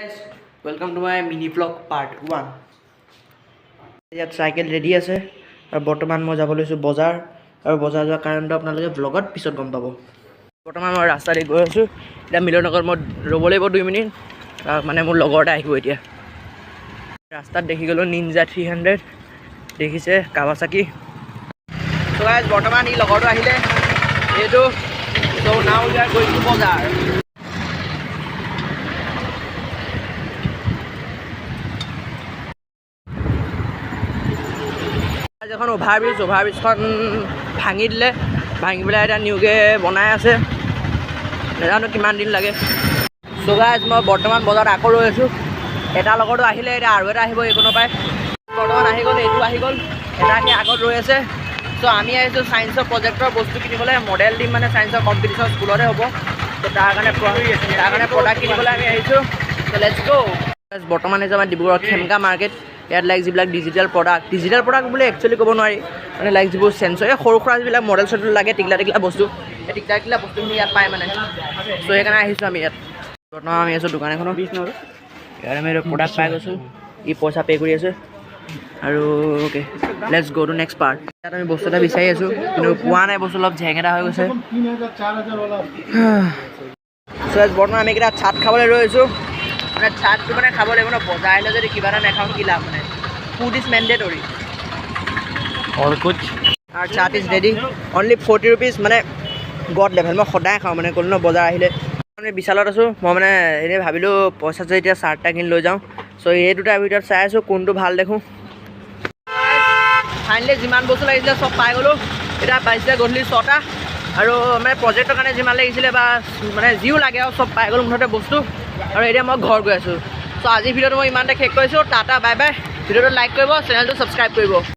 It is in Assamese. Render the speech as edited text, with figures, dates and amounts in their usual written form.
welcome to my mini blog part 1 ইয়াত সাইকেল ৰেডি আছে আৰু বৰ্তমান মই যাব লৈছো বজাৰ আৰু বজাৰ যোৱা কাৰণটো আপোনালোকে ব্লগত পিছত গম পাব বৰ্তমান মই ৰাস্তাৰে গৈ আছো এটা মিলনগৰ মই ৰ'ব লাগিব 2 মিনিট মানে মোৰ লগৰ এটা আহিব এতিয়া ৰাস্তাত দেখি গলো নিনজা 300 দেখিছে কাৱাসাকি সো গাইজ বৰ্তমান ই লগৰটো আহিলে এইটো so now we are going to বজাৰ এখন অভাৰব্ৰিজখন ভাঙি দিলে ভাঙি পেলাই এটা নিউকে বনাই আছে নাজানো কিমান দিন লাগে সো গাইজ মই বৰ্তমান বজাৰত আকৌ ৰৈ আছোঁ এটা লগৰটো আহিলে এতিয়া আৰু এটা আহিব এইকণৰ পৰাই বৰ্তমান আহি গ'ল এইটো আহি গ'ল এটা আহি আগত ৰৈ আছে চ' আমি আহিছোঁ ছায়েন্সৰ প্ৰজেক্টৰ বস্তু কিনিবলৈ মডেল দিম মানে ছায়েন্সৰ কম্পিটিশ্যন স্কুলতে হ'ব ত' তাৰ কাৰণে প্ৰডাক্ট কিনিবলৈ আমি আহিছোঁ চ' লেটছ গ' বৰ্তমান হৈছে আমাৰ ডিব্ৰুগড় খেমকা মাৰ্কেট ইয়াত লাইক যিবিলাক ডিজিটেল প্ৰডাক্ট বুলি একচুৱেলি ক'ব নোৱাৰি মানে লাইক যিবোৰ চেঞ্চৰ এই সৰু সুৰা যিবিলাক মডেল চডেল লাগে টিকলা বস্তু এই টিকলা বস্তুখিনি ইয়াত পায় মানে চ' সেইকাৰণে আহিছোঁ আমি ইয়াত বৰ্তমান আমি আছোঁ দোকান এখনত ইয়াত আমি প্ৰডাক্ট পাই গৈছোঁ ই পইচা পে' কৰি আছে আৰু অ'কে লেটছ গ' টু নেক্সট পাৰ্ট ইয়াত আমি বস্তু এটা বিচাৰি আছোঁ কিন্তু পোৱা নাই বস্তু অলপ ঝেঙেটা হৈ গৈছে চ' বৰ্তমান আমি এইকেইটা চাট খাবলৈ ৰৈ আছোঁ মানে চাটটো মানে খাব লাগিব ন বজাৰ আহিলে যদি কিবা এটা নাখাওঁ কি লাভ মানে ফুড ইজ মেণ্ডেটৰী और कुछ আৰু চাট ইজ ৰেডি অনলি 40 ৰুপিজ মানে গড লেভেল মই সদায় খাওঁ মানে ক'লো ন বজাৰ আহিলে মানে বিশালত আছোঁ মই মানে এনেই ভাবিলোঁ পইচা যদি এতিয়া চাৰ্ট এটা কিনি লৈ যাওঁ চ' এই দুটাৰ ভিতৰত চাই আছোঁ কোনটো ভাল দেখোঁ ফাইনেলি যিমান বস্তু লাগিছিলে চব পাই গ'লোঁ এতিয়া বাজিছে গধূলি 6টা আৰু মানে প্ৰজেক্টৰ কাৰণে যিমান লাগিছিলে বা মানে যিও লাগে আৰু চব পাই গ'লোঁ মুঠতে বস্তু আৰু এতিয়া মই ঘৰ গৈ আছোঁ চ' আজিৰ ভিডিঅ'টো মই ইমানতে শেষ কৰিছোঁ টাটা বাই বাই ভিডিঅ'টো লাইক কৰিব চেনেলটো ছাবস্ক্ৰাইব কৰিব